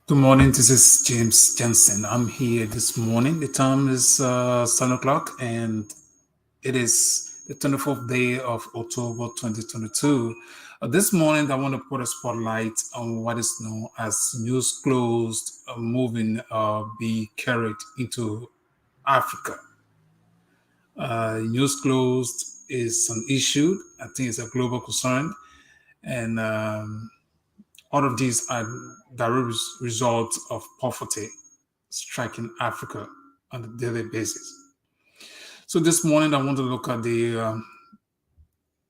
Good morning. This is James Jensen. I'm here this morning. The time is 7 o'clock, and it is the 24th day of October 2022. This morning, I want to put a spotlight on what is known as news closed moving be carried into Africa. News closed is an issue. I think it's a global concern, and all of these are direct results of poverty striking Africa on a daily basis. So this morning I want to look at the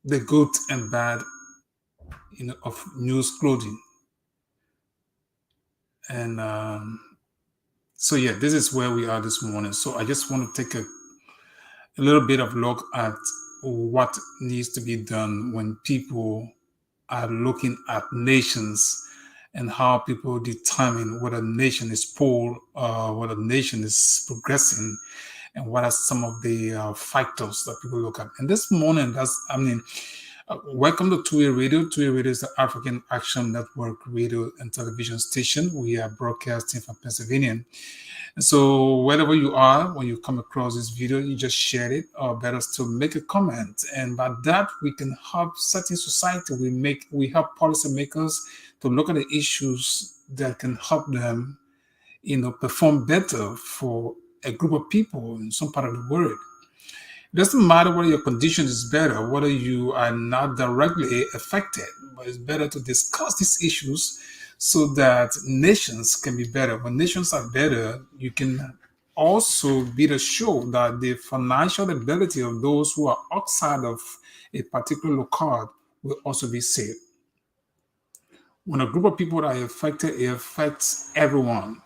good and bad, of news clothing, and so yeah, this is where we are this morning. So I just want to take a little bit of look at what needs to be done when people are looking at nations and how people determine whether a nation is poor, whether a nation is progressing, and what are some of the factors that people look at. And this morning, welcome to Two-Way Radio. Two-Way Radio is the African Action Network radio and television station. We are broadcasting from Pennsylvania. And so wherever you are, when you come across this video, you just share it, or better still, make a comment. And by that, we can help certain society. We help policymakers to look at the issues that can help them, perform better for a group of people in some part of the world. It doesn't matter whether your condition is better, whether you are not directly affected, but it's better to discuss these issues so that nations can be better. When nations are better, you can also be assured that the financial ability of those who are outside of a particular locale will also be safe. When a group of people are affected, it affects everyone.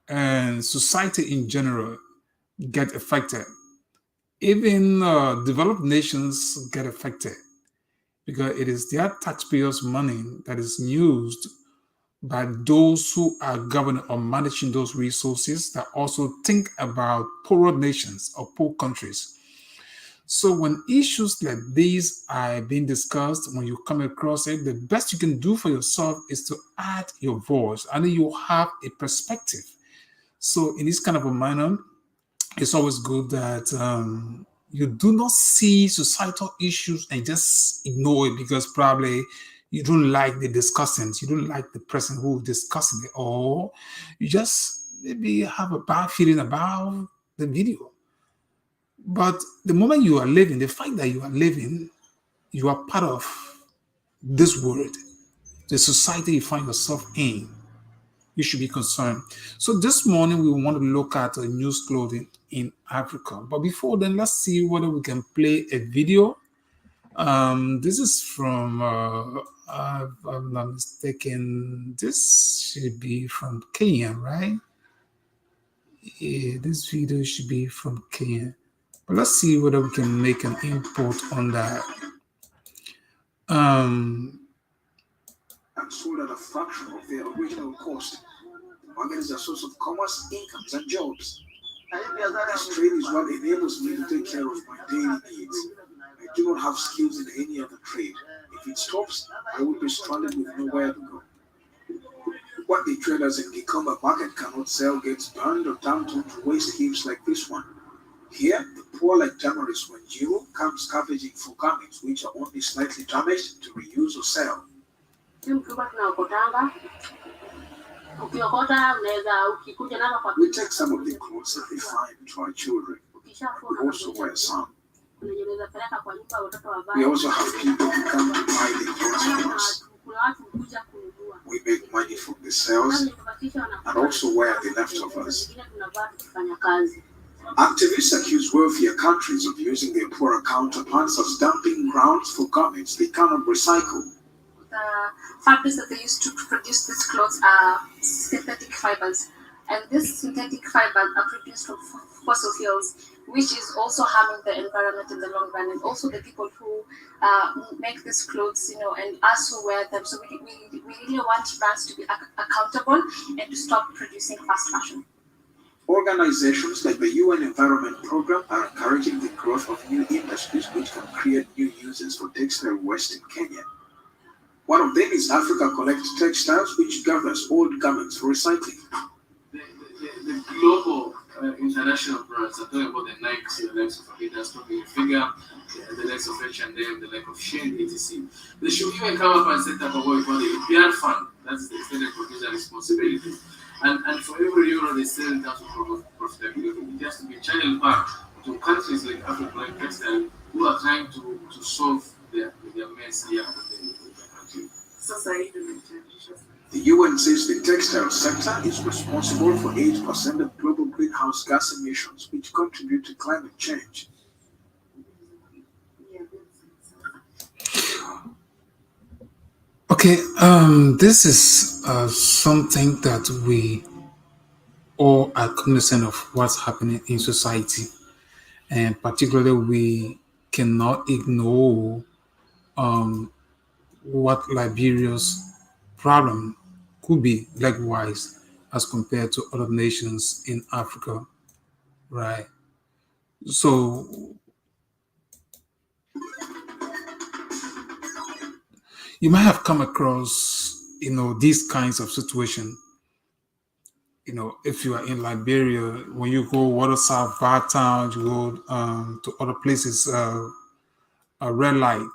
And society in general get affected. Even developed nations get affected because it is their taxpayers' money that is used by those who are governing or managing those resources that also think about poorer nations or poor countries. So when issues like these are being discussed, when you come across it, the best you can do for yourself is to add your voice, and then you have a perspective. So in this kind of a manner, it's always good that you do not see societal issues and just ignore it because probably you don't like the discussants, you don't like the person who is discussing it, or you just maybe have a bad feeling about the video. But the moment you are living, the fact that you are living, you are part of this world, the society you find yourself in. You should be concerned. So this morning we want to look at news clothing in Africa. But before then, let's see whether we can play a video. This is from, if I'm not mistaken, this should be from Kenya, right? Yeah, this video should be from Kenya. But let's see whether we can make an input on that. And sold at a fraction of their original cost. The market is a source of commerce, incomes, and jobs. This trade is what enables me to take care of my daily needs. I do not have skills in any other trade. If it stops, I will be stranded with nowhere to go. What the traders in Gikamba market cannot sell gets burned or dumped into waste heaps like this one. Here, the poor like Damaris Wanjiru come scavenging for garments which are only slightly damaged to reuse or sell. We take some of the clothes that we find to our children. We also wear some. We also have people who come to buy the clothes from us. We make money from the sales and also wear the leftovers. Activists accuse wealthier countries of using their poorer counterparts as dumping grounds for garments they cannot recycle. The fabrics that they use to produce these clothes are synthetic fibers, and these synthetic fibers are produced from fossil fuels, which is also harming the environment in the long run, and also the people who make these clothes, and us who wear them. So we really want brands to be accountable and to stop producing fast fashion. Organizations like the UN Environment Programme are encouraging the growth of new industries which can create new uses for textile waste in Kenya. One of them is Africa Collects Textiles, which gathers old garments for recycling. The global international brands are talking about the Nikes, the likes of Adidas, Tommy Hilfiger, the likes of H&M, the like of Shein, etc. They should even come up and set up what we call the EPR fund. That's the extended producer responsibility. And for every euro they sell in terms of profitability, it has to be channeled back to countries like Africa, like Textile, who are trying to solve their mess here in the country. The UN says the textile sector is responsible for 8% of global greenhouse gas emissions, which contribute to climate change. Okay, this is something that we all are cognizant of what's happening in society, and particularly we cannot ignore what Liberia's problem could be likewise as compared to other nations in Africa, right? So you might have come across, these kinds of situation. If you are in Liberia, when you go Waterside, Town, you go to other places, a red light,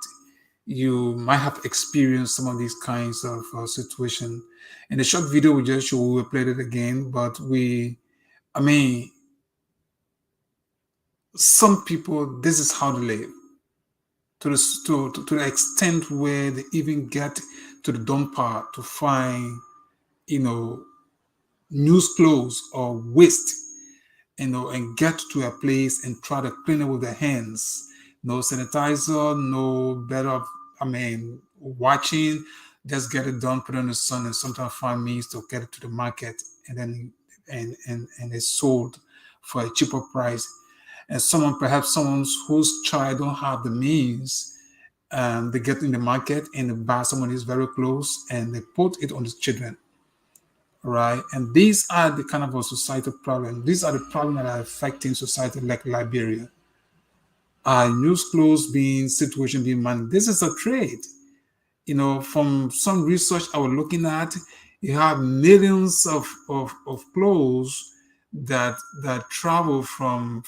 you might have experienced some of these kinds of situation. In the short video we just showed, we will play it again, but some people, this is how they live. To the extent where they even get to the dumper to find, used clothes or waste, and get to a place and try to clean it with their hands. No sanitizer, no better, watching, just get it done, put it in the sun, and sometimes find means to get it to the market, and then and it's sold for a cheaper price. And perhaps someone whose child don't have the means, they get in the market and they buy someone who's very close and they put it on the children, right? And these are the kind of a societal problem. These are the problems that are affecting society like Liberia. Used clothes situation being managed. This is a trade. From some research I was looking at, you have millions of clothes that travel from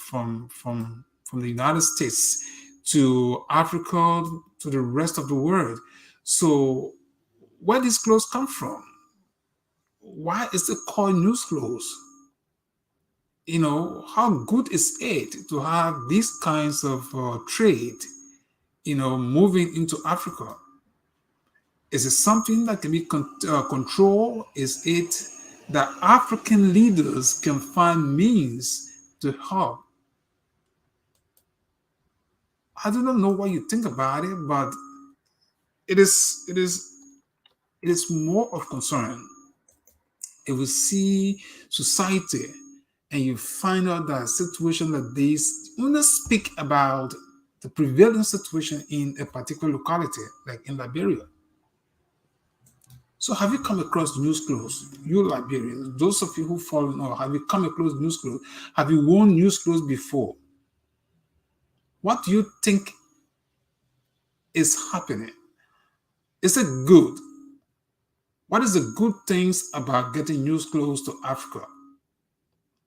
the United States to Africa, to the rest of the world. So where these clothes come from? Why is it called news clothes? How good is it to have these kinds of trade, moving into Africa? Is it something that can be controlled? Is it that African leaders can find means to help? I do not know what you think about it, but it is more of concern. If we see society and you find out that situation like this, we not speak about the prevailing situation in a particular locality, like in Liberia. So have you come across news clothes? You Liberians, those of you who follow, have you come across news clothes? Have you worn news clothes before? What do you think is happening? Is it good? What is the good things about getting news clothes to Africa?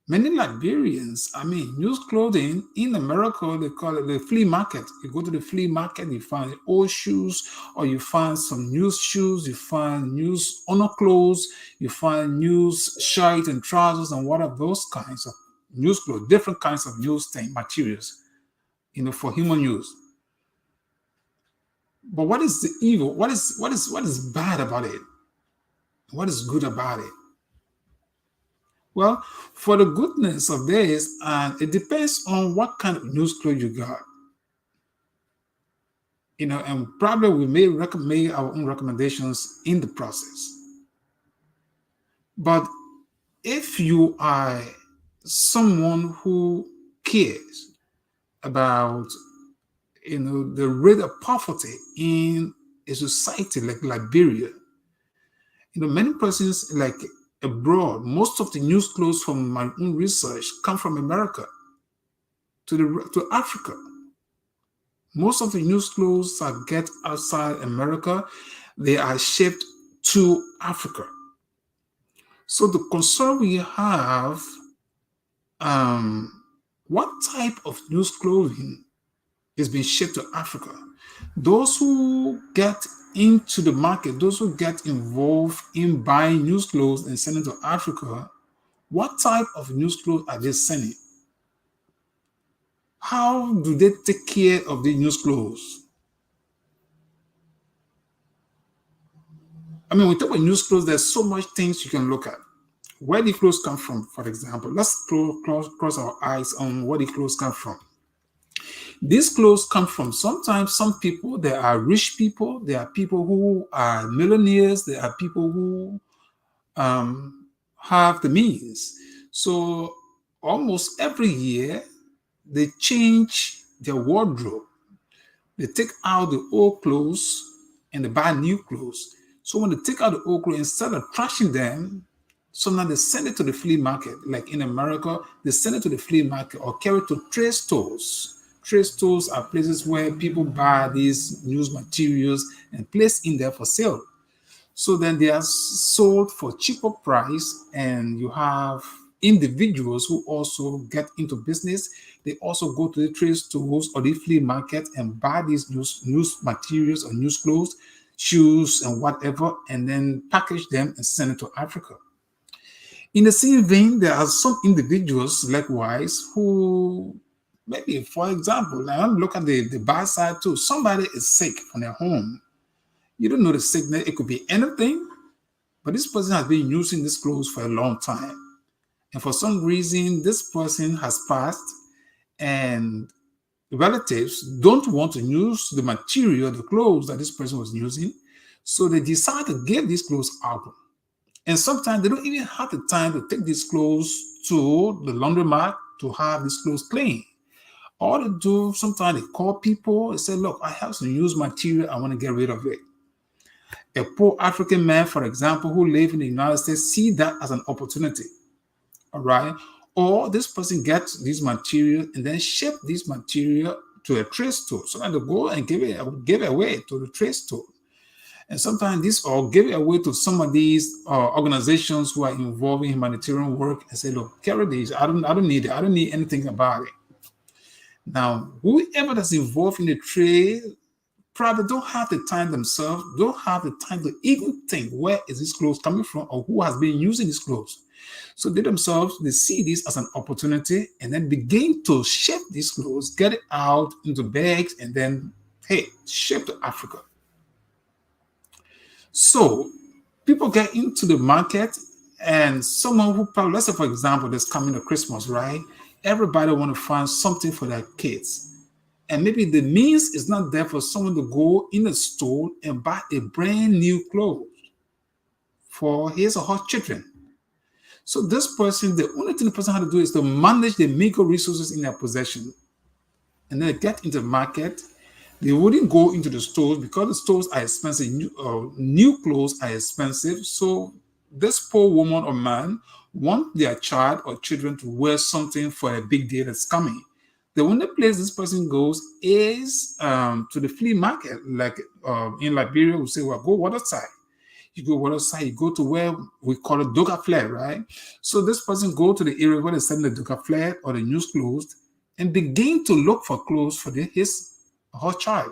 Many Liberians, news clothing in America, they call it the flea market. You go to the flea market, you find old shoes, or you find some news shoes, you find news underclothes, you find news shirt and trousers, and what are those kinds of news clothes, different kinds of news materials, for human use. But what is the evil? What is bad about it? What is good about it? Well, for the goodness of this, it depends on what kind of news clothes you got. And probably we may make our own recommendations in the process. But if you are someone who cares about, the rate of poverty in a society like Liberia, many persons like abroad, most of the news clothes from my own research come from America to Africa. Most of the news clothes that get outside America, they are shipped to Africa. So the concern we have, what type of used clothing is being shipped to Africa? Those who get into the market, those who get involved in buying used clothes and sending to Africa, what type of used clothes are they sending? How do they take care of the used clothes? I mean, when we talk about used clothes, there's so much things you can look at. Where the clothes come from, for example. Let's cross our eyes on where the clothes come from. These clothes come from sometimes some people, there are rich people, there are people who are millionaires, there are people who have the means. So almost every year, they change their wardrobe. They take out the old clothes and they buy new clothes. So when they take out the old clothes, instead of trashing them, so now they send it to the flea market. Like in America, they send it to the flea market or carry it to trade stores. Trade stores are places where people buy these used materials and place in there for sale. So then they are sold for cheaper price, and you have individuals who also get into business. They also go to the trade stores or the flea market and buy these used materials or used clothes, shoes, and whatever, and then package them and send it to Africa. In the same vein, there are some individuals likewise who, maybe for example, now look at the bad side too. Somebody is sick from their home. You don't know the sickness. It could be anything, but this person has been using this clothes for a long time. And for some reason, this person has passed, and relatives don't want to use the material, the clothes that this person was using. So they decide to give these clothes out. And sometimes they don't even have the time to take these clothes to the laundromat to have these clothes cleaned. All they do, sometimes they call people and say, look, I have some used material, I want to get rid of it. A poor African man, for example, who lives in the United States, see that as an opportunity. All right. Or this person gets these material and then ship this material to a trade store. So that they go and give it away to the trade store. And sometimes this or give it away to some of these organizations who are involved in humanitarian work and say, look, carry these. I don't need it. I don't need anything about it. Now, whoever that's involved in the trade probably don't have the time themselves, don't have the time to even think where is this clothes coming from or who has been using these clothes. So they themselves, they see this as an opportunity and then begin to ship these clothes, get it out into bags, and then, hey, ship to Africa. So people get into the market, and someone who probably, let's say for example, there's coming to Christmas, right? Everybody want to find something for their kids. And maybe the means is not there for someone to go in a store and buy a brand new clothes for his or her children. So this person, the only thing the person has to do is to manage the meager resources in their possession. And then they get into the market. They wouldn't go into the stores because the stores are expensive. New clothes are expensive. So this poor woman or man want their child or children to wear something for a big day that's coming. The only place this person goes is to the flea market. Like in Liberia, we say, well, go waterside. You go waterside, you go to where we call it Doga Flare, right? So this person go to the area where they sell the Doga Flare or the used clothes and begin to look for clothes for his or her child.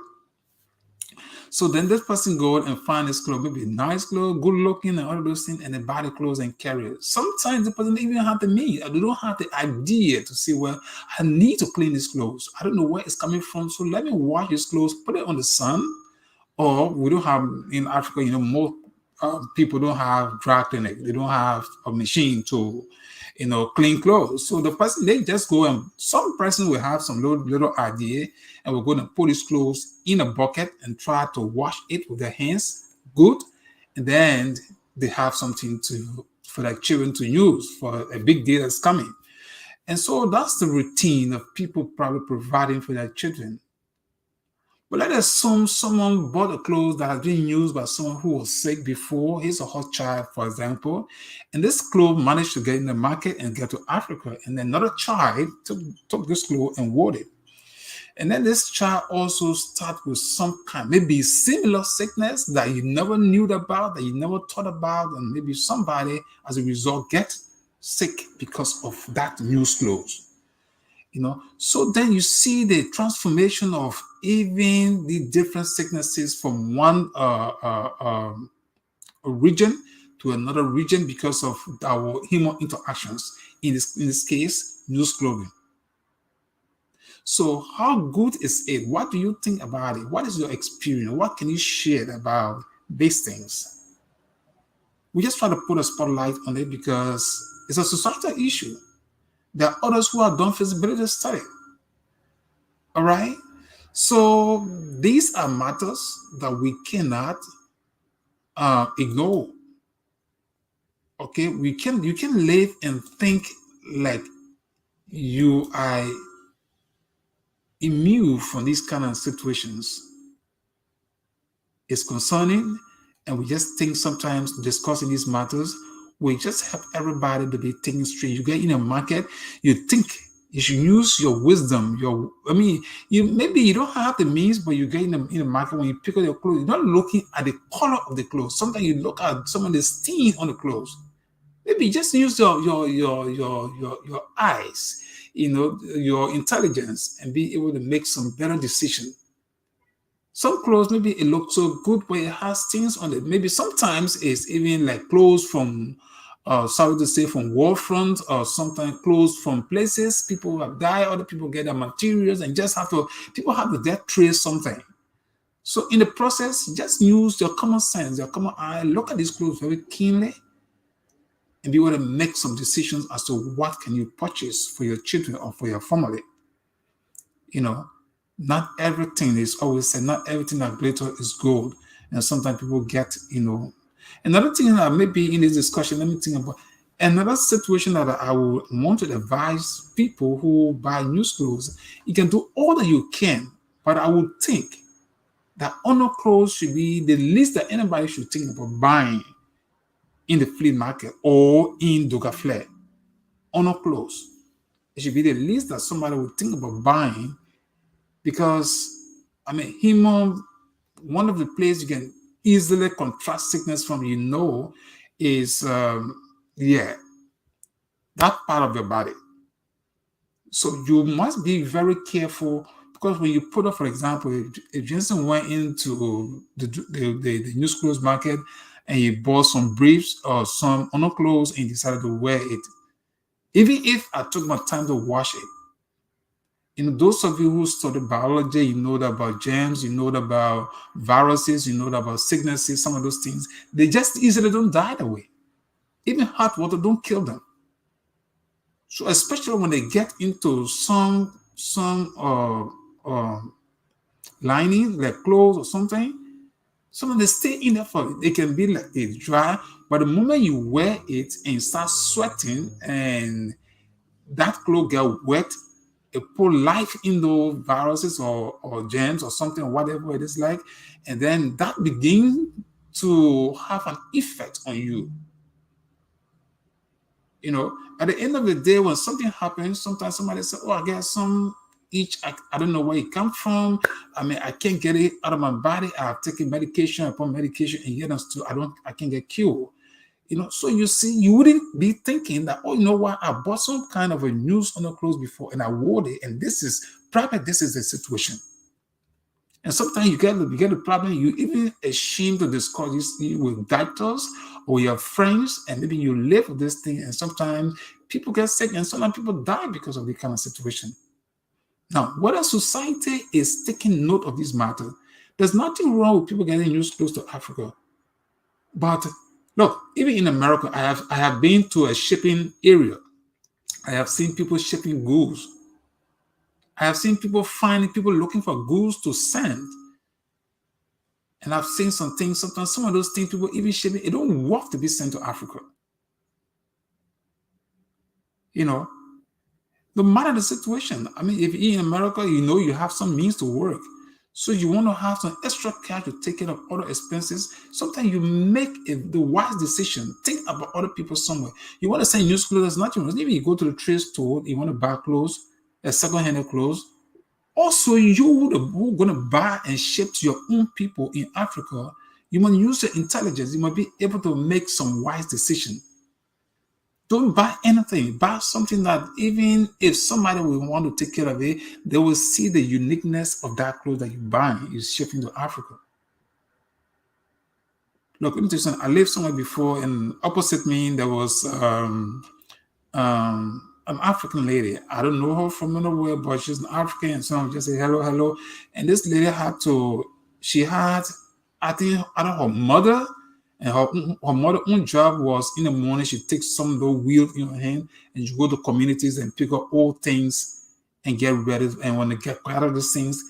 So then this person go and find this clothes, maybe nice clothes, good looking, and all of those things, and they buy the clothes and carry it. Sometimes the person even have the means, or they don't have the idea to say, well, I need to clean these clothes. I don't know where it's coming from, so let me wash these clothes, put it on the sun. Or we don't have in Africa, most people don't have dry cleaning. They don't have a machine to, clean clothes. So the person, they just go and some person will have some little idea and we're going to put his clothes in a bucket and try to wash it with their hands. Good. And then they have something for their children to use for a big day that's coming. And so that's the routine of people probably providing for their children. But let us assume someone bought a clothes that has been used by someone who was sick before, his or her child, for example, and this clothes managed to get in the market and get to Africa, and then another child took this clothes and wore it. And then this child also start with some kind, maybe similar sickness that you never knew about, that you never thought about, and maybe somebody as a result get sick because of that news clothes. So then you see the transformation of even the different sicknesses from one region to another region because of our human interactions. In this case, news clothing. So how good is it? What do you think about it? What is your experience? What can you share about these things? We just try to put a spotlight on it because it's a societal issue. There are others who have done feasibility study. All right. So these are matters that we cannot ignore. Okay, you can live and think like you are immune from these kind of situations. It's concerning, and we just think sometimes discussing these matters, we just help everybody to be thinking straight. You get in a market, you think you should use your wisdom. Maybe you don't have the means, but you get in the market, when you pick up your clothes, you're not looking at the color of the clothes. Sometimes you look at some of the stain on the clothes. Maybe just use your eyes, your intelligence, and be able to make some better decision. Some clothes, maybe it looks so good, but it has things on it. Maybe sometimes it's even like clothes from, sorry to say, from war front, or sometimes clothes from places people have died, other people get their materials, and people have to get trace something. So in the process, just use your common sense, your common eye, look at these clothes very keenly, and be able to make some decisions as to what can you purchase for your children or for your family. Not everything is always said, not everything that glitters is gold. And sometimes people get, Another thing that maybe in this discussion, let me think about another situation that I would want to advise people who buy new clothes. You can do all that you can, but I would think that honor clothes should be the least that anybody should think about buying in the flea market or in Doga Flare. Honor clothes. It should be the least that somebody would think about buying, because one of the places you can easily contrast sickness from, is that part of your body. So you must be very careful, because when you put up, for example, if Jensen went into the news clothes market and he bought some briefs or some honor clothes and decided to wear it, even if I took my time to wash it, those of you who study biology, you know that about germs, you know that about viruses, you know that about sicknesses, some of those things, they just easily don't die that way. Even hot water don't kill them. So especially when they get into some lining, like clothes or something, some of them stay in there for it. They can be like it's dry, but the moment you wear it and you start sweating and that clothes get wet, it put life in those viruses or germs or something, whatever it is like, and then that begins to have an effect on you. At the end of the day, when something happens, sometimes somebody says, "Oh, I get some itch. I don't know where it comes from. I can't get it out of my body. I've taken medication upon medication, and yet I can't get cured." So you see, you wouldn't be thinking that, "Oh, you know what? I bought some kind of a news on the clothes before and I wore it, and this is the situation." And sometimes you get the problem, you even ashamed to discuss this with doctors or your friends, and maybe you live with this thing, and sometimes people get sick and sometimes people die because of this kind of situation. Now, whether society is taking note of this matter, there's nothing wrong with people getting news clothes to Africa. But look, even in America, I have been to a shipping area. I have seen people shipping goods. I have seen people looking for goods to send. And I've seen some things, sometimes some of those things people even shipping, it don't work to be sent to Africa. No matter the situation. If you're in America, you have some means to work. So you want to have some extra cash to take care of other expenses. Sometimes you make the wise decision. Think about other people somewhere. You want to send news clothes, there's nothing wrong. Maybe you go to the trade store, you want to buy clothes, second-hand clothes. Also, you who are going to buy and ship to your own people in Africa, you must use your intelligence. You must be able to make some wise decision. Don't buy anything. Buy something that even if somebody will want to take care of it, they will see the uniqueness of that clothes that you buy. You shipping to Africa. Look, let me tell you something. I lived somewhere before, and opposite me there was an African lady. I don't know her from nowhere, but she's an African, and so I just say hello, hello. And this lady she had, I think, I don't know, her mother, and her mother's own job was in the morning, she takes some of the wheels in her hand and you go to communities and pick up old things and get ready. And when they get out of those things,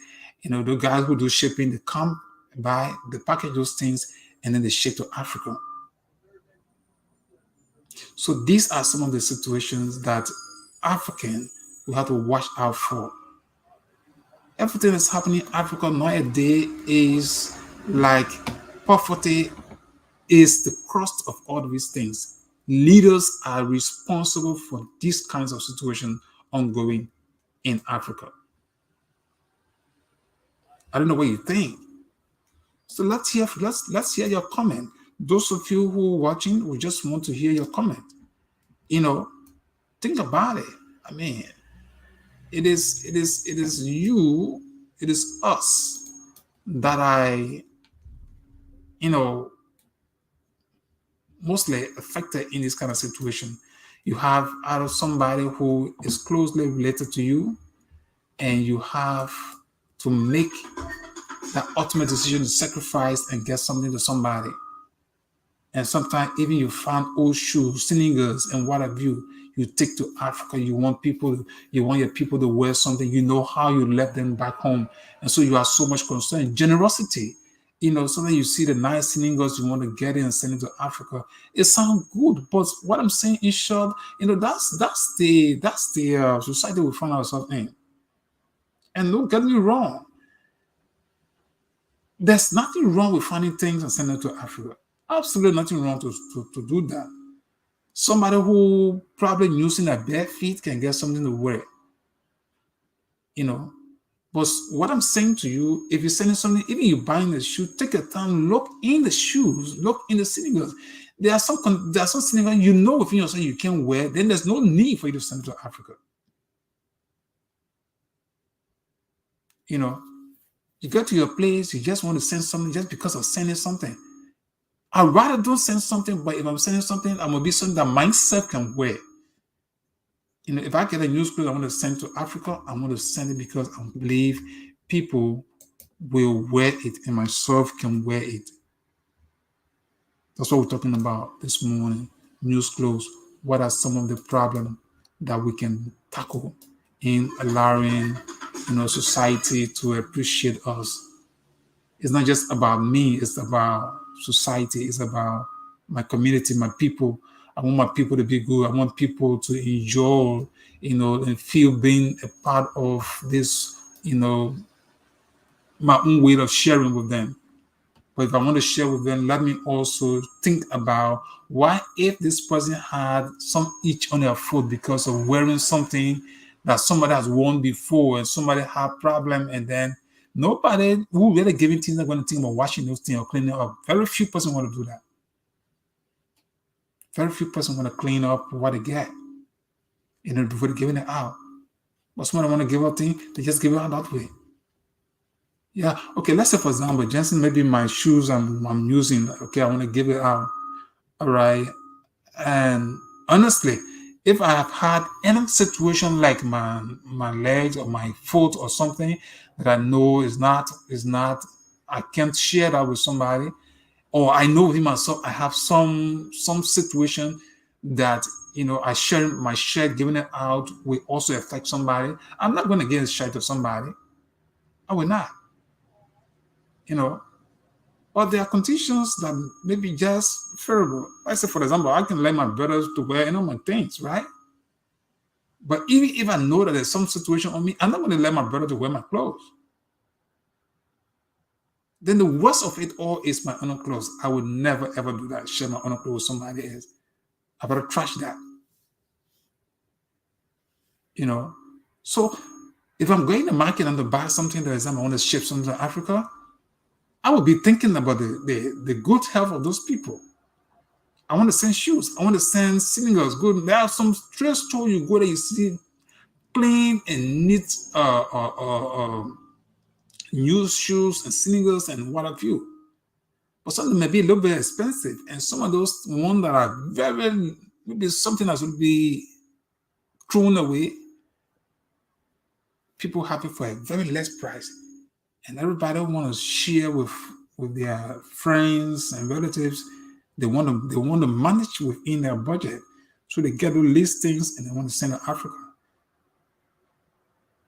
the guys who do shipping, they come by, they package those things, and then they ship to Africa. So these are some of the situations that African will have to watch out for. Everything that's happening in Africa nowadays is like poverty is the crust of all these things. Leaders are responsible for these kinds of situations ongoing in Africa. I don't know what you think. So let's hear your comment. Those of you who are watching, we just want to hear your comment. Think about it. I mean, it is you, it is us that mostly affected in this kind of situation. You have out of somebody who is closely related to you, and you have to make that ultimate decision to sacrifice and get something to somebody. And sometimes even you find old shoes, sneakers, and what have you take to Africa. You want your people to wear something. You know how you left them back home. And so you are so much concerned. Generosity. Sometimes you see the nice sneakers, you want to get it and send it to Africa. It sounds good, but what I'm saying in short, that's the society we find ourselves in. And don't get me wrong. There's nothing wrong with finding things and sending it to Africa. Absolutely nothing wrong to do that. Somebody who probably using their bare feet can get something to wear. But what I'm saying to you, if you're sending something, even you're buying a shoe, take your time, look in the shoes, look in the sneakers. There are some sneakers within yourself you can wear, then there's no need for you to send it to Africa. You get to your place, you just want to send something just because of sending something. I'd rather don't send something, but if I'm sending something, I'm going to be something that myself can wear. If I get a newspaper I want to send to Africa, I'm going to send it because I believe people will wear it and myself can wear it. That's what we're talking about this morning. News clothes. What are some of the problems that we can tackle in allowing society to appreciate us? It's not just about me, it's about society, it's about my community, my people. I want my people to be good. I want people to enjoy, and feel being a part of this, my own way of sharing with them. But if I want to share with them, let me also think about why if this person had some itch on their foot because of wearing something that somebody has worn before and somebody had a problem, and then nobody who really giving things are going to think about washing those things or cleaning up. Very few person want to do that. Very few person want to clean up what they get, before they're giving it out. But somebody want to give out things, they just give it out that way. Yeah, okay, let's say for example, Jensen, maybe my shoes I'm using, okay, I want to give it out. All right. And honestly, if I have had any situation like my legs or my foot or something that I know is not, I can't share that with somebody, or I know within myself I have some situation that I share my shirt, giving it out will also affect somebody. I'm not going to give a shirt to somebody. I will not. But there are conditions that may be just favorable. I say, for example, I can let my brothers to wear my things, right? But even if I know that there's some situation on me, I'm not going to let my brother to wear my clothes. Then the worst of it all is my own clothes. I would never ever do that. Share my own clothes with somebody else. I better trash that. So If I'm going to market and to buy something that is I want to ship something to Africa, I will be thinking about the good health of those people. I want to send shoes. I want to send singles. Good. There are some trade store you go there, you see clean and neat new shoes and singles and what have you. But some of them may be a little bit expensive, and some of those ones that are very maybe something that will be thrown away, people have it for a very less price, and everybody want to share with their friends and relatives. They want to manage within their budget, so they get these things and they want to send to Africa.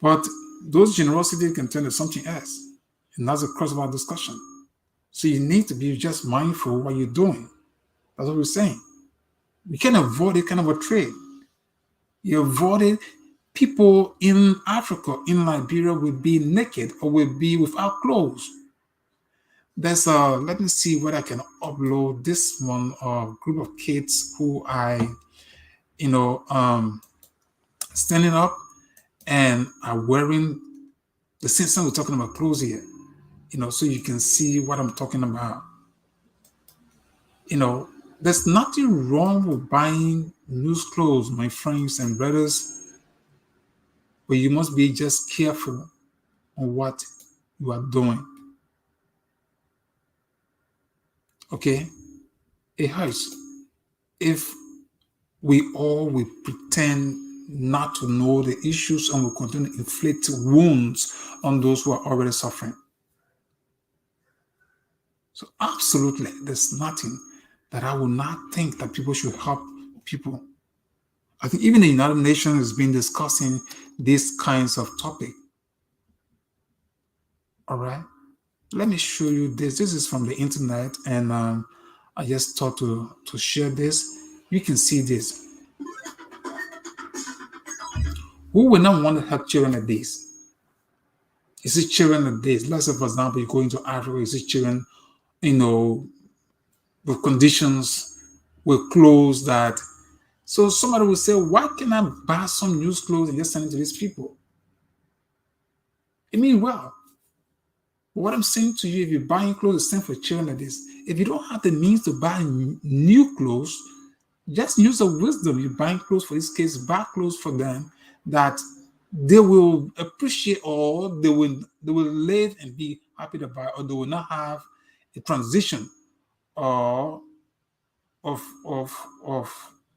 But those generosity can turn to something else, and that's a cross of our discussion. So you need to be just mindful of what you're doing. That's what we're saying. You can't avoid it kind of a trade. You avoid it. People in Africa, in Liberia, will be naked or will be without clothes. There's let me see whether I can upload this one group of kids who standing up and are wearing the same thing we're talking about clothes here. So you can see what I'm talking about. There's nothing wrong with buying new clothes, my friends and brothers, but you must be just careful on what you are doing. Okay? It hurts if we all will pretend not to know the issues and will continue to inflict wounds on those who are already suffering. So absolutely, there's nothing that I would not think that people should help people. I think even the United Nations has been discussing these kinds of topic. All right, let me show you this. This is from the internet, and I just thought to share this. You can see this. Who will not want to help children like this? You see children like this. Let's say, for example, you go into Africa, you see children, with conditions, with clothes that. So somebody will say, why can I buy some new clothes and just send it to these people? It means well. What I'm saying to you, if you're buying clothes, send for children like this. If you don't have the means to buy new clothes, just use the wisdom. You're buying clothes for this case, buy clothes for them that they will appreciate, or they will live and be happy to buy, or they will not have a transition or of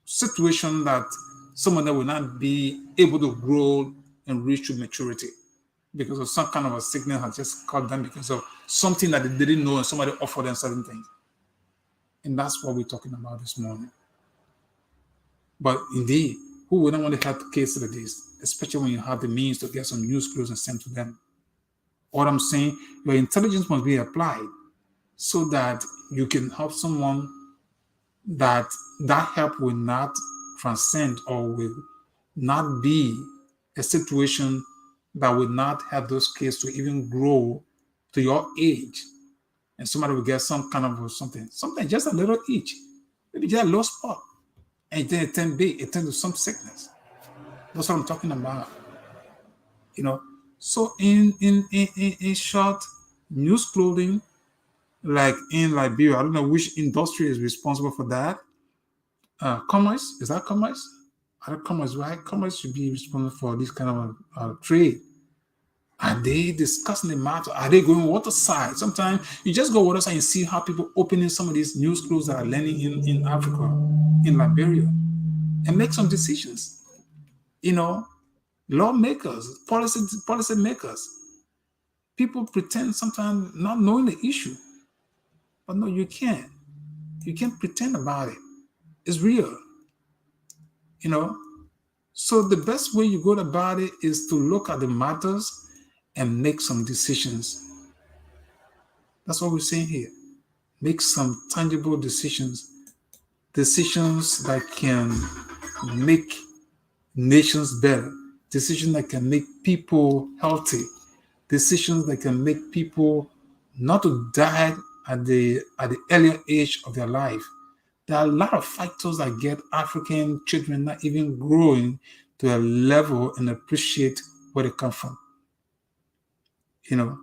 situation that some of them will not be able to grow and reach to maturity because of some kind of a sickness has just caught them because of something that they didn't know and somebody offered them certain things. And that's what we're talking about this morning. But indeed, who wouldn't want to help kids like this, especially when you have the means to get some new clothes and send to them? What I'm saying, your intelligence must be applied so that you can help someone that help will not transcend or will not be a situation that will not have those kids to even grow to your age. And somebody will get some kind of something just a little itch, maybe just a low spot, and then it turns big, it turns to some sickness. That's what I'm talking about. So in short, new clothing, like in Liberia, I don't know which industry is responsible for that. Commerce, is that commerce? I don't commerce, right? Commerce should be responsible for this kind of trade. Are they discussing the matter? Are they going water side? Sometimes you just go water side and see how people opening some of these new schools that are learning in Africa, in Liberia, and make some decisions. Lawmakers, policy makers. People pretend sometimes not knowing the issue. But no, you can't. You can't pretend about it. It's real. So the best way you go about it is to look at the matters and make some decisions. That's what we're saying here. Make some tangible decisions. Decisions that can make nations better. Decisions that can make people healthy. Decisions that can make people not to die at the earlier age of their life. There are a lot of factors that get African children not even growing to a level and appreciate where they come from. you know.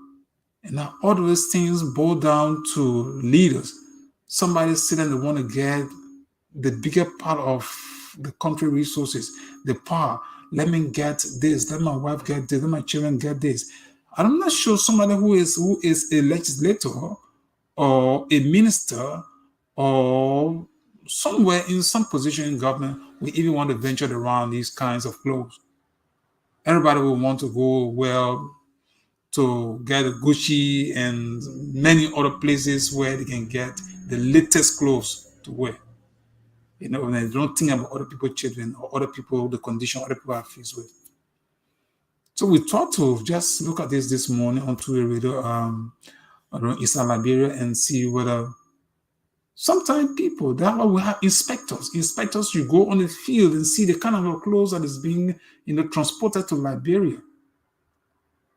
And now all those things boil down to leaders. Somebody said that they want to get the bigger part of the country resources, the power. Let me get this. Let my wife get this. Let my children get this. I'm not sure somebody who is a legislator or a minister or somewhere in some position in government we even want to venture around these kinds of clothes. Everybody will want to go well to get a Gucci and many other places where they can get the latest clothes to wear. You know, and they don't think about other people's children or other people, the condition other people are faced with. So we thought to just look at this morning onto a radio around Eastern Liberia and see whether sometimes people, that's why we have inspectors. Inspectors, you go on the field and see the kind of clothes that is being, transported to Liberia.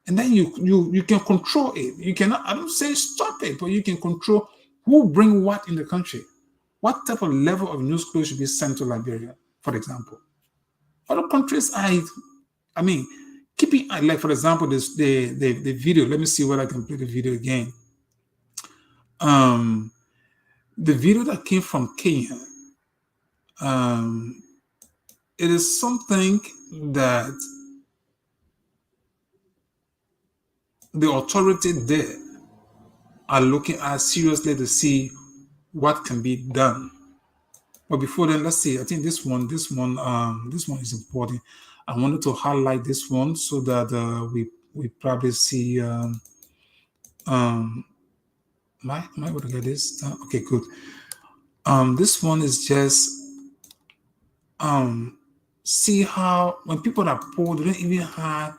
And then you can control it. You cannot, I don't say stop it, but you can control who bring what in the country. What type of level of news clothes should be sent to Liberia, for example? Other countries, I mean, keeping, like for example, the video. Let me see whether I can play the video again. The video that came from Kenya, it is something that the authority there are looking at seriously to see what can be done. But before then, let's see. I think this one is important. I wanted to highlight this one so that we probably see. Am I able to get this? Okay, good. This one is just see how when people are poor, they don't even have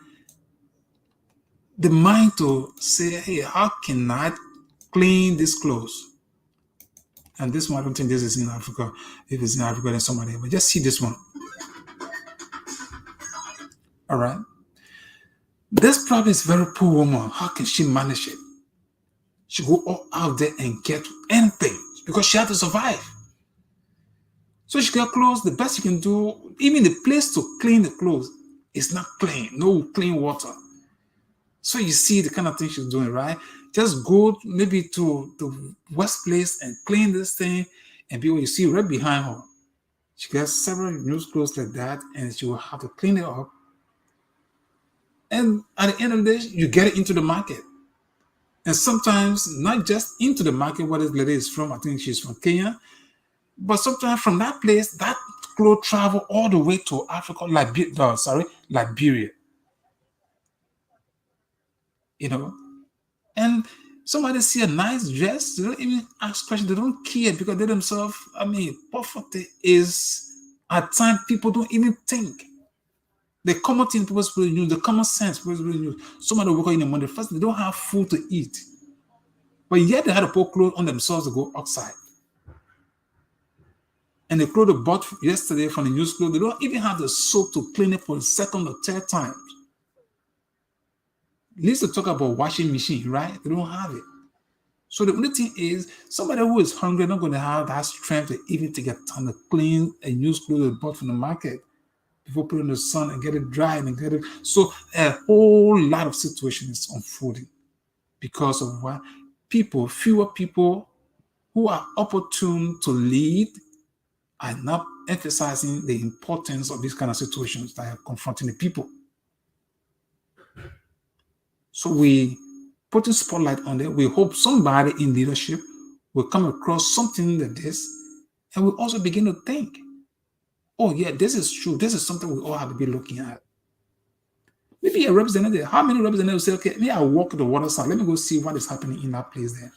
the mind to say, hey, how can I clean this clothes? And this one, I don't think this is in Africa. If it's in Africa, then somebody, but just see this one. All right. This probably is a very poor woman. How can she manage it? She go all out there and get anything because she had to survive. So she got clothes. The best you can do, even the place to clean the clothes is not clean. No clean water. So you see the kind of thing she's doing, right? Just go maybe to the West Place and clean this thing, and be what you see right behind her. She gets several news clothes like that, and she will have to clean it up. And at the end of the day, you get it into the market. And sometimes not just into the market where this lady is from. I think she's from Kenya. But sometimes from that place, that clothes travel all the way to Africa, Liberia. You know, and somebody see a nice dress, they don't even ask questions, they don't care because they themselves, poverty is at times people don't even think. The common thing people really use, the common sense people really use. Somebody work in the morning, first they don't have food to eat, but yet they had to put clothes on themselves to go outside. And the clothes they bought yesterday from the news clothes, they don't even have the soap to clean it for the second or third time. At least to talk about washing machine, right? They don't have it. So the only thing is, somebody who is hungry not going to have that strength to even to get time to clean and use clothes they bought from the market before put it in the sun and get it dry and get it. So a whole lot of situations unfolding because of what fewer people who are opportune to lead are not emphasizing the importance of these kind of situations that are confronting the people. So we put a spotlight on it. We hope somebody in leadership will come across something like this and will also begin to think, oh yeah, this is true. This is something we all have to be looking at. Maybe a representative, how many representatives say, okay, maybe I'll walk to the water side. Let me go see what is happening in that place there.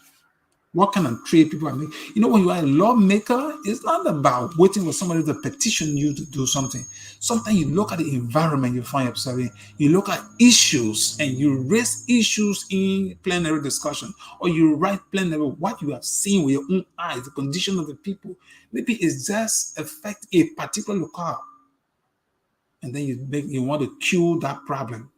What kind of trade people are making? You know, when you are a lawmaker, it's not about waiting for somebody to petition you to do something. Sometimes you look at the environment you find yourself in, you look at issues and you raise issues in plenary discussion, or you write plenary what you have seen with your own eyes, the condition of the people. Maybe it's just affect a particular locale. And then you want to cure that problem.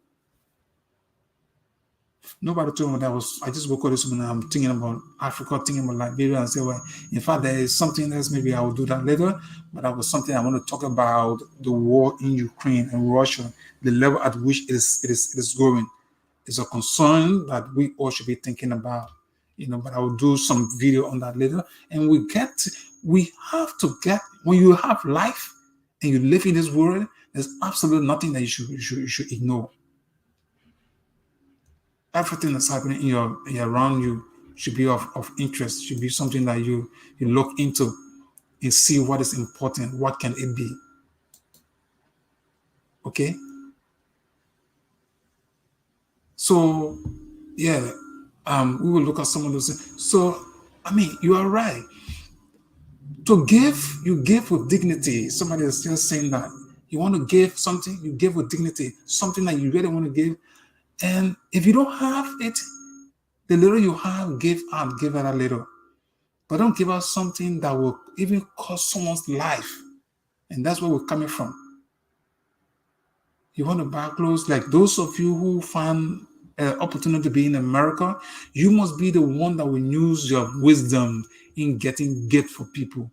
Nobody told me that I just woke up this morning. I'm thinking about Africa, thinking about Liberia, and say, well, in fact, there is something else. Maybe I will do that later. But that was something I want to talk about: the war in Ukraine and Russia, the level at which it is going. It's a concern that we all should be thinking about, but I will do some video on that later. And we have to get, when you have life and you live in this world, there's absolutely nothing that you should ignore. Everything that's happening around you should be of interest, should be something that you look into and see what is important, what can it be. Okay? So, yeah, we will look at some of those things. So, I mean, you are right. To give, you give with dignity. Somebody is just saying that you want to give something, you give with dignity, something that you really want to give. And if you don't have it, the little you have, give out a little. But don't give out something that will even cost someone's life. And that's where we're coming from. You want to buy clothes, like those of you who find an opportunity to be in America, you must be the one that will use your wisdom in getting gifts for people.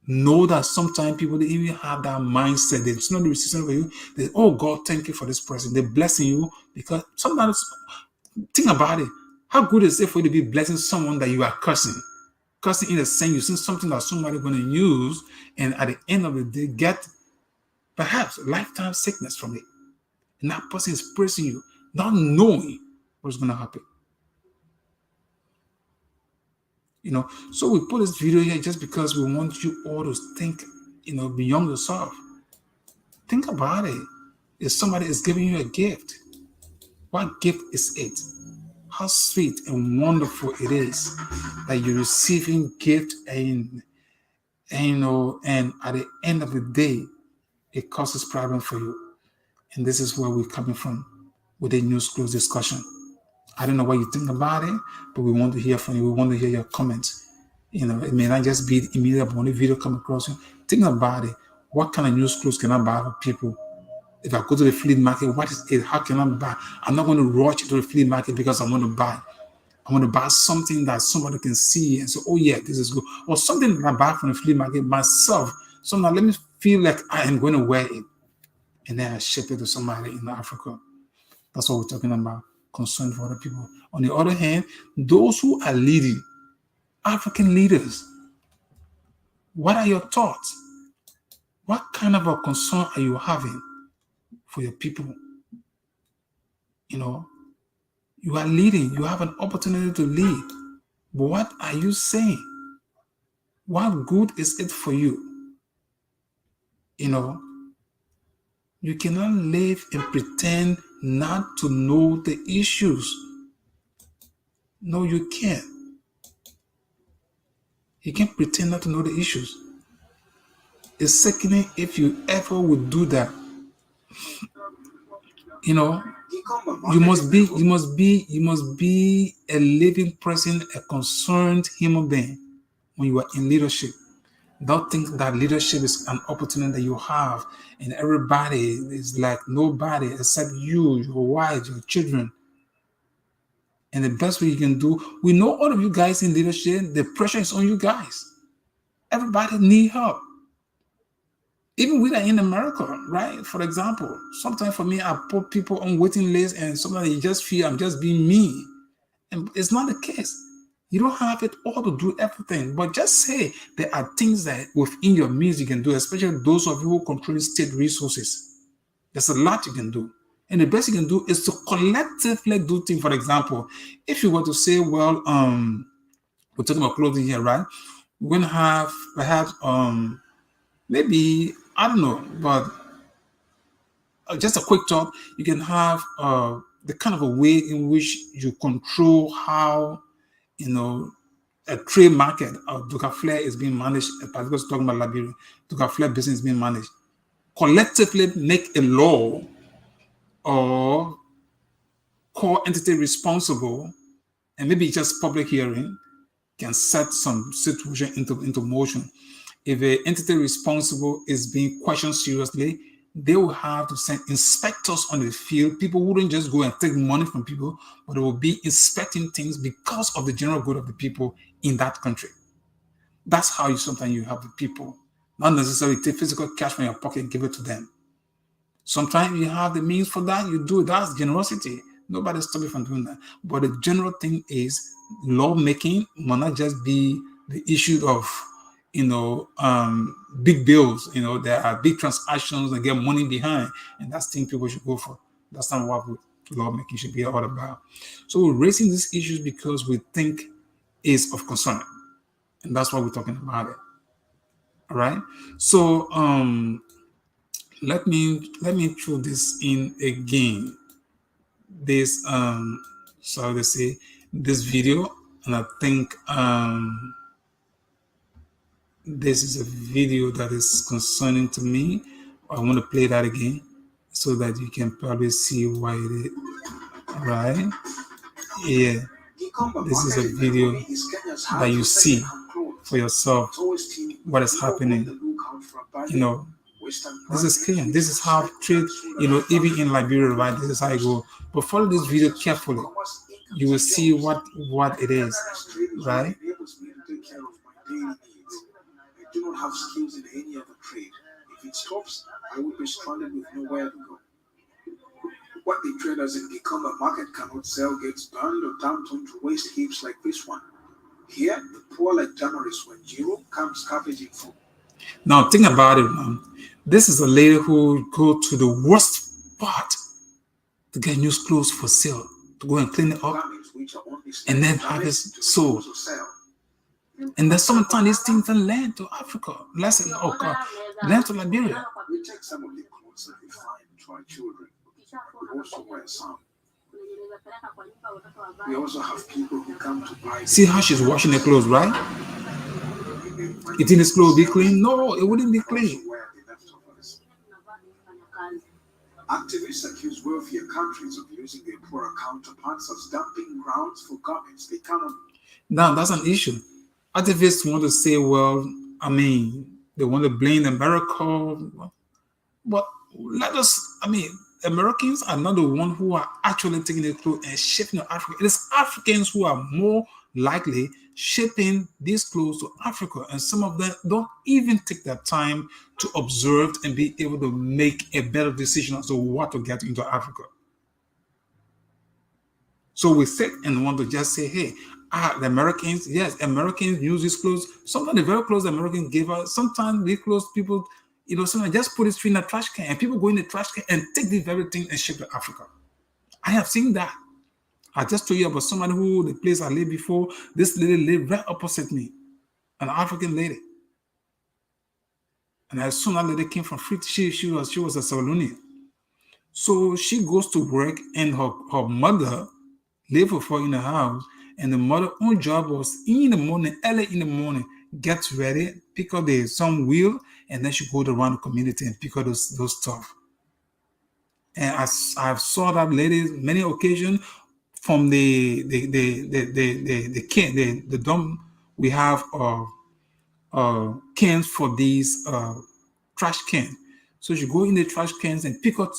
Know that sometimes people, they even have that mindset. It's not the resistance for you. They, oh God, thank you for this person. They're blessing you, because sometimes, think about it. How good is it for you to be blessing someone that you are cursing? Cursing in the sense you see something that somebody's going to use, and at the end of the day, get perhaps lifetime sickness from it. And that person is praising you, not knowing what's going to happen. So we put this video here just because we want you all to think, beyond yourself. Think about it. If somebody is giving you a gift, what gift is it? How sweet and wonderful it is that you're receiving gift, and at the end of the day, it causes problem for you. And this is where we're coming from with a news close discussion. I don't know what you think about it, but we want to hear from you. We want to hear your comments. It may not just be immediate when the video come across you. Think about it. What kind of news clothes can I buy for people? If I go to the flea market, what is it? How can I buy? I'm not going to rush to the flea market because I want to buy. I want to buy something that somebody can see and say, oh yeah, this is good. Or something that I buy from the flea market myself. So now let me feel like I am going to wear it. And then I ship it to somebody in Africa. That's what we're talking about. Concern for other people. On the other hand, those who are leading, African leaders, what are your thoughts? What kind of a concern are you having for your people? You are leading, you have an opportunity to lead. But what are you saying? What good is it for you? You cannot live and pretend not to know the issues. No, you can't. You can't pretend not to know the issues. It's sickening if you ever would do that. You must be a living person, a concerned human being when you are in leadership. Don't think that leadership is an opportunity that you have, and everybody is like nobody except you, your wife, your children. And the best way you can do, we know all of you guys in leadership, the pressure is on you guys. Everybody need help. Even we are in America, right? For example, sometimes for me, I put people on waiting lists, and sometimes you just feel I'm just being me. And it's not the case. You don't have it all to do everything, but just say there are things that within your means you can do, especially those of you who control state resources. There's a lot you can do. And the best you can do is to collectively do things. For example, if you were to say, well, we're talking about clothing here, right? We're going to have perhaps maybe, I don't know, but just a quick talk, you can have the kind of a way in which you control how a trade market of Ducaflare is being managed, particularly talking about Liberia, Ducaflare business is being managed. Collectively make a law or core entity responsible, and maybe just public hearing can set some situation into motion. If an entity responsible is being questioned seriously, they will have to send inspectors on the field. People wouldn't just go and take money from people, but they will be inspecting things because of the general good of the people in that country. That's how sometimes you help the people. Not necessarily take physical cash from your pocket and give it to them. Sometimes you have the means for that, you do it. That's generosity. Nobody's stopping from doing that. But the general thing is lawmaking will not just be the issue of big bills. There are big transactions that get money behind, and that's the thing people should go for. That's not what lawmaking should be all about. So we're raising these issues because we think is of concern, and that's why we're talking about it. All right. So let me throw this in again. This so let's say this video, and I think this is a video that is concerning to me. I want to play that again so that you can probably see why it is. All right. Yeah. This is a video that you see for yourself what is happening. This is Kenya. This is how trade, even in Liberia, right? This is how it goes. But follow this video carefully. You will see what it is, right? I do not have skills in any other trade. If it stops, I will be stranded with nowhere to go. What the traders in Gikamba market cannot sell gets burned or dumped onto waste heaps like this one. Here, the poor like Damaris Wanjiru comes scavenging for. Now think about it, man. This is a lady who go to the worst part to get new clothes for sale, to go and clean it up, and then have it sold. And then sometimes these things are land to Africa. Let's say, oh God, land to Liberia. We take some of the clothes that we find to our children. We also wear some. We also have people who come to buy. See how she's washing the clothes, right? You think this clothes be clean? No, it wouldn't be clean. Activists accuse wealthier countries of using their poorer counterparts as dumping grounds for garments they cannot. Now that's an issue. Activists want to say, well, they want to blame America, but Americans are not the ones who are actually taking the clothes and shipping to Africa. It is Africans who are more likely shipping these clothes to Africa, and some of them don't even take the time to observe and be able to make a better decision as to what to get into Africa. So we sit and want to just say, hey, the Americans, yes, Americans use these clothes. Sometimes the very clothes the Americans give us, sometimes these clothes people, sometimes just put it in a trash can and people go in the trash can and take this very thing and ship to Africa. I have seen that. I just told you about somebody who, the place I lived before, this lady lived right opposite me, an African lady. And as soon as that lady came from Frit, she was a Salonian. So she goes to work and her mother lived with her in the house. And the mother's own job was in the morning, early in the morning, get ready, pick up some wheel, and then she go around the community and pick up those stuff. And I've saw that lady many occasions from the dump. We have cans for these trash cans. So she go in the trash cans and pick up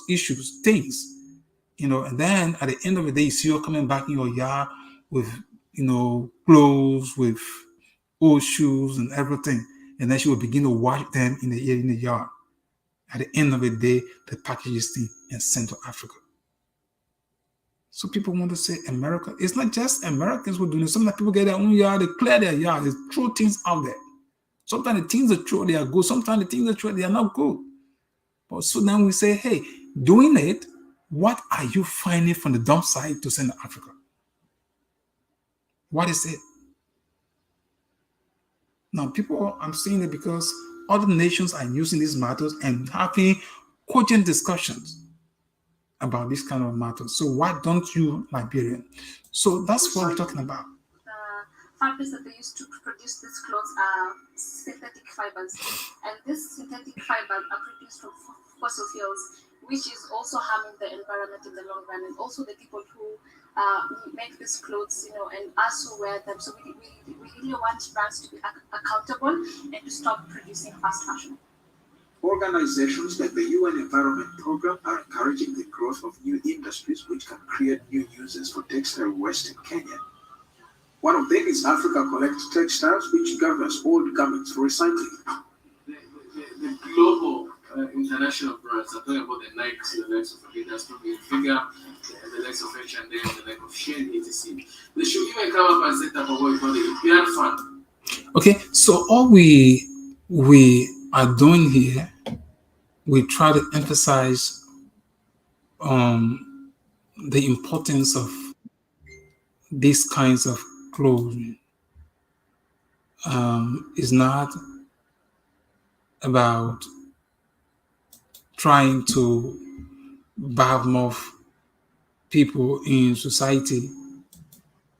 things, and then at the end of the day, you see her coming back in your yard with, clothes, with old shoes and everything. And then she will begin to wash them in the yard. At the end of the day, the package is thing and sent to Africa. So people want to say America. It's not just Americans who do it. Sometimes people get their own yard, they clear their yard, they throw things out there. Sometimes the things they throw, they are good. Sometimes the things they throw, they are not good. But so then we say, hey, doing it, what are you finding from the dump site to send to Africa? What is it? Now, people, I'm saying it because other nations are using these matters and having cogent discussions about this kind of matters. So why don't you, Liberian? So that's what we're talking about. The fibers that they use to produce these clothes are synthetic fibers. And these synthetic fibers are produced from fossil fuels, which is also harming the environment in the long run, and also the people who make these clothes, and us who wear them. So we really want brands to be accountable and to stop producing fast fashion. Organizations like the UN Environment Program are encouraging the growth of new industries which can create new uses for textile waste in Kenya. One of them is Africa Collect Textiles, which gathers old garments for recycling. The global international brands. I'm talking about the Nikes, the likes of Adidas, Tommy Hilfiger, the likes of H&M, the likes of Shein, etc. They should even come up and set up a what you call the EPR fund. Okay, so all we are doing here, we try to emphasize the importance of these kinds of clothing. Is not about trying to badmouth people in society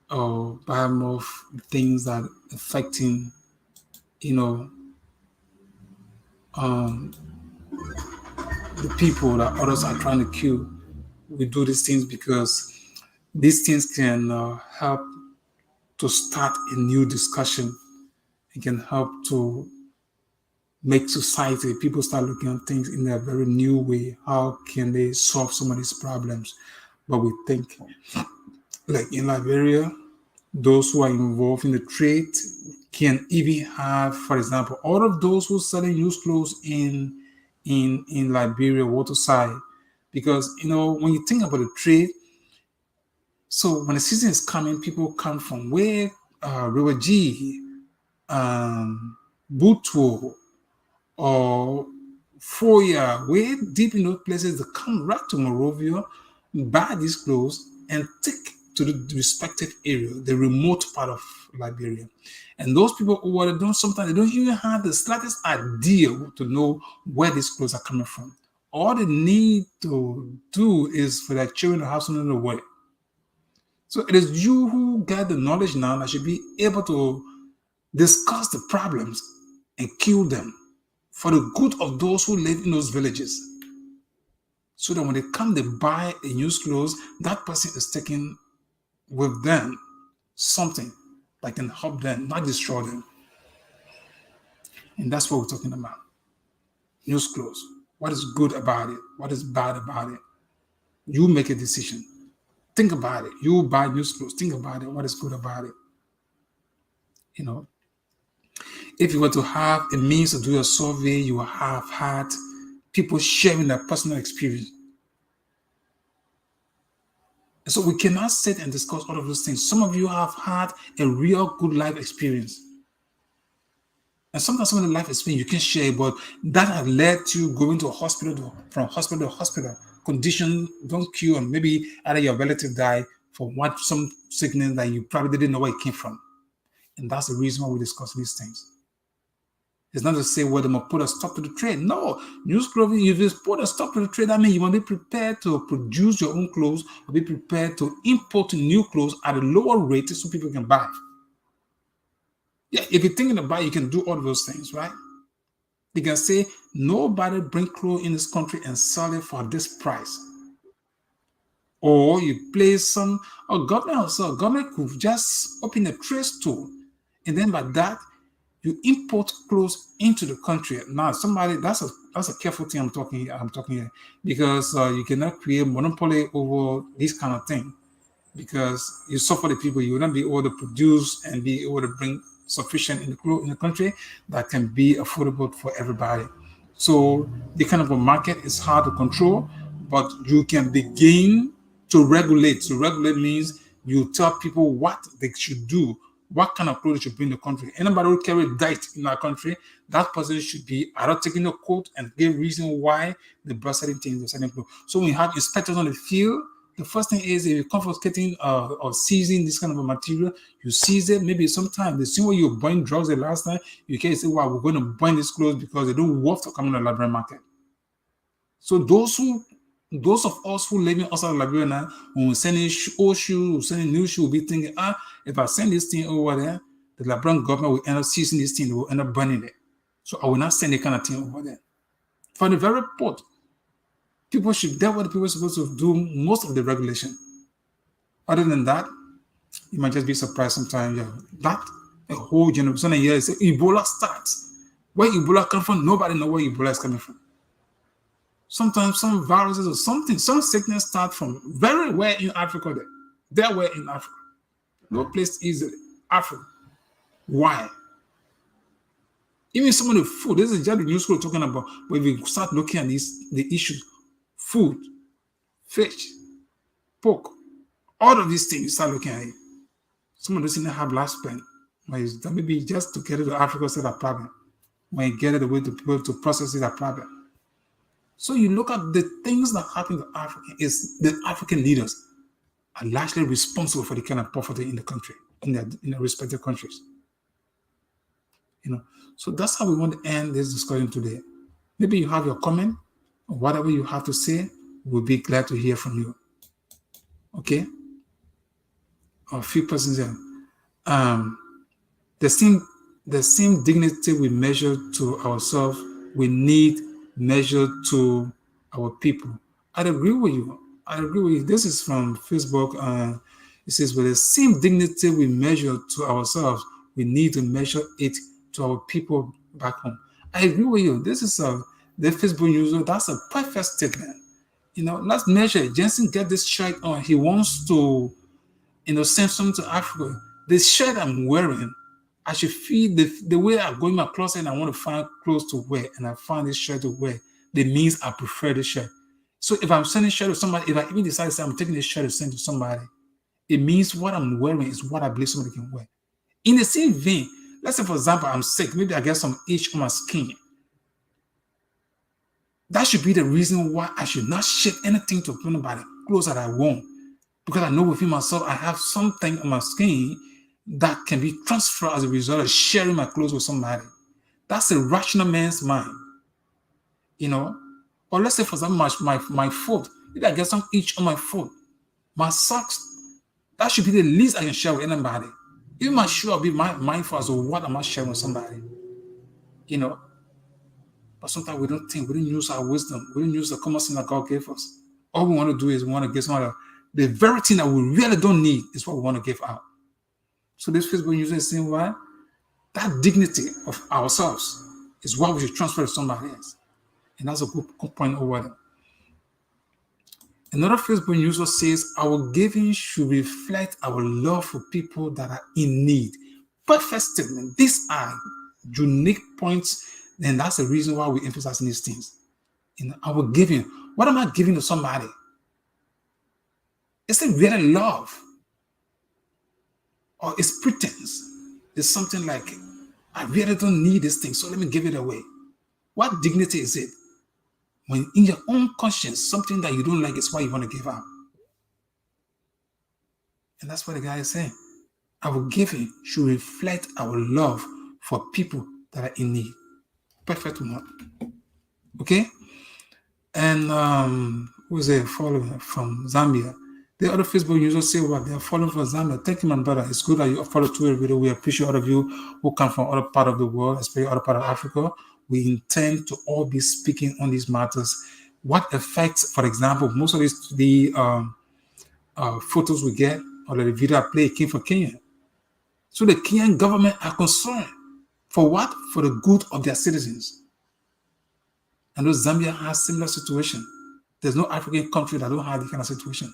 or badmouth things that affecting, you know, the people that others are trying to kill. We do these things because these things can help to start a new discussion. It can help to make society, people start looking at things in a very new way. How can they solve some of these problems? But we think, like in Liberia, those who are involved in the trade can even have, for example, all of those who selling used clothes in Liberia waterside, because when you think about the trade, so when the season is coming, people come from where River G, Butuo, or Foya, way deep in those places, they come right to Monrovia, buy these clothes, and take to the respective area, the remote part of Liberia. And those people who are doing sometimes they don't even have the slightest idea to know where these clothes are coming from. All they need to do is for their children to have something to wear. So it is you who get the knowledge now that should be able to discuss the problems and kill them for the good of those who live in those villages. So that when they come, they buy a used clothes, that person is taking with them something that can help them, not destroy them. And that's what we're talking about. Used clothes. What is good about it? What is bad about it? You make a decision. Think about it. You buy used clothes. Think about it. What is good about it? If you were to have a means to do a survey, you will have had people sharing their personal experience. And so we cannot sit and discuss all of those things. Some of you have had a real good life experience. And sometimes some of the life experience you can share, but that have led to going to a hospital, from hospital to hospital. Condition don't cure, and maybe either your relative died from some sickness that you probably didn't know where it came from. And that's the reason why we discuss these things. It's not to say, well, they must put a stop to the trade. No, used clothing, if you put a stop to the trade, that means you must be prepared to produce your own clothes or be prepared to import new clothes at a lower rate so people can buy. Yeah, if you're thinking about it, you can do all those things, right? You can say, nobody bring clothes in this country and sell it for this price. Or you place government could just open a trade store, and then by that, you import clothes into the country. Now, that's a careful thing I'm talking here, because you cannot create monopoly over this kind of thing, because you suffer the people. You will not be able to produce and be able to bring sufficient in the country that can be affordable for everybody. So the kind of a market is hard to control, but you can begin to regulate. To regulate means you tell people what they should do, what kind of clothes should be in the country. Anybody who carry diet in our country, that person should be either taking a quote and give reason why they brought certain things or certain clothes. So when you have inspectors on the field, the first thing is, if you're confiscating or seizing this kind of a material, you seize it. Maybe sometimes the same way you were buying drugs the last time, you can say, well, we're going to burn these clothes because they don't worth to come in the Liberian market. So those of us who live in outside Liberia now, when we're sending old shoes, sending new shoes, we'll be thinking, if I send this thing over there, the Liberian government will end up seizing this thing, they will end up burning it. So I will not send that kind of thing over there. For the very port, that's what people are supposed to do most of the regulation. Other than that, you might just be surprised sometimes. That a whole generation of years, Ebola starts. Where Ebola comes from, nobody knows where Ebola is coming from. Sometimes some viruses or something, some sickness start from very well in Africa. They're where in Africa. No place easily. Africa. Why? Even some of the food, this is just the news we're talking about. When we start looking at the issues, food, fish, pork, all of these things, you start looking at it. Some of those things have lifespan. Maybe just to get it to Africa is a problem. When you get it away to people to process it, a problem. So you look at the things that happen to Africa is the African leaders are largely responsible for the kind of poverty in the country, in their respective countries. So that's how we want to end this discussion today. Maybe you have your comment or whatever you have to say. We'll be glad to hear from you. Okay? A few persons here. The same dignity we measure to ourselves, we need measure to our people. I agree with you. This is from Facebook. It says, with the same dignity we measure to ourselves, we need to measure it to our people back home. I agree with you. This is the Facebook user. That's a perfect statement. Let's measure it. Jensen get this shirt on. He wants to, send something to Africa. This shirt I'm wearing, I should feel the way I go in my closet and I want to find clothes to wear, and I find this shirt to wear. That means I prefer this shirt. So if I'm sending a shirt to somebody, if I even decide to say I'm taking this shirt to send to somebody, it means what I'm wearing is what I believe somebody can wear. In the same vein, let's say, for example, I'm sick. Maybe I get some itch on my skin. That should be the reason why I should not ship anything to anybody, clothes that I want. Because I know within myself, I have something on my skin that can be transferred as a result of sharing my clothes with somebody. That's a rational man's mind. Or let's say, for example, my foot. If I get some itch on my foot, my socks, that should be the least I can share with anybody. Even my shoe, I'll be mindful as to what am I sharing with somebody. But sometimes we don't use our wisdom. We don't use the common sense that God gave us. All we want to do is we want to give somebody the very thing that we really don't need is what we want to give out. So this Facebook user is saying, why? That dignity of ourselves is what we should transfer to somebody else. And that's a good point over there. Another Facebook user says, our giving should reflect our love for people that are in need. Perfect statement. These are unique points, and that's the reason why we emphasize these things. Our giving. What am I giving to somebody? Is it really love? Or is pretense? It's something like, I really don't need this thing, so let me give it away. What dignity is it? When in your own conscience, something that you don't like is what you want to give out. And that's what the guy is saying. Our giving should reflect our love for people that are in need. Perfect one. Okay? And who's a follower from Zambia? The other Facebook users say, well, they are following from Zambia. Thank you, my brother. It's good that you follow Twitter video. We appreciate all of you who come from other part of the world, especially other part of Africa. We intend to all be speaking on these matters. What affects, for example, most of the photos we get or the video I play came from Kenya. So the Kenyan government are concerned for what? For the good of their citizens. And those Zambia has similar situation. There's no African country that don't have this kind of situation.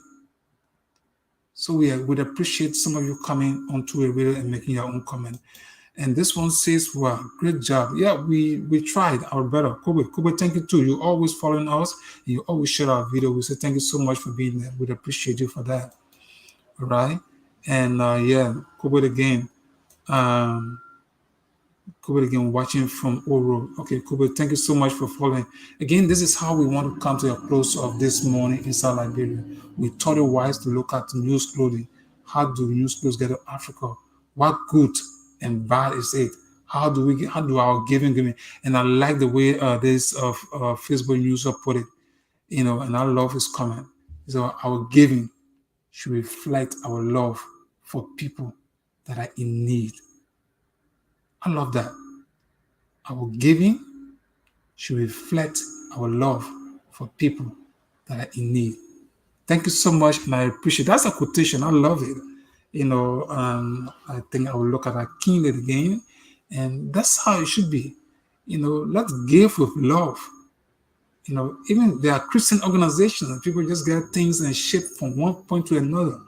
So we would appreciate some of you coming onto a video and making your own comment. And this one says, wow, great job. Yeah, we tried our better. Kobe, thank you too. You always following us and you always share our video. We say thank you so much for being there. We'd appreciate you for that. All right. And yeah, Kobe again. Kobe again watching from Oro. Okay, Kobe, thank you so much for following. Again, this is how we want to come to a close of this morning inside Liberia. We thought it wise to look at news clothing. How do news clothes get to Africa? What good and bad is it? How do our giving? And I like the way this Facebook user put it, and I love his comment. So our giving should reflect our love for people that are in need. I love that. Our giving should reflect our love for people that are in need. Thank you so much, and I appreciate it. That's a quotation. I love it. I think I will look at that keenly again, and that's how it should be. Let's give with love. Even there are Christian organizations and people just get things and ship from one point to another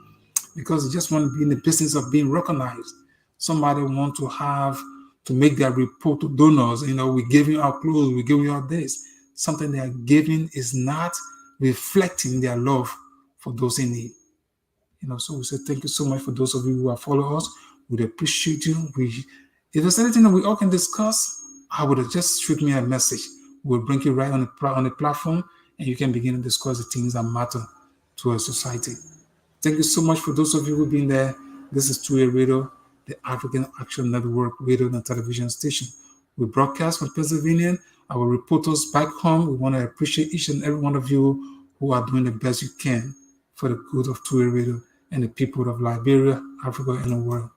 because they just want to be in the business of being recognized. Somebody want to have to make that report to donors. We give you our clothes, we give you our this. Something they are giving is not reflecting their love for those in need. So we say thank you so much for those of you who have followed us. We'd appreciate you. If there's anything that we all can discuss, I would have just shoot me a message. We'll bring you right on the platform, and you can begin to discuss the things that matter to our society. Thank you so much for those of you who've been there. This is 2A Radio, the African Action Network radio and television station. We broadcast from Pennsylvania. Our reporters back home, we want to appreciate each and every one of you who are doing the best you can for the good of 2A Radio and the people of Liberia, Africa, and the world.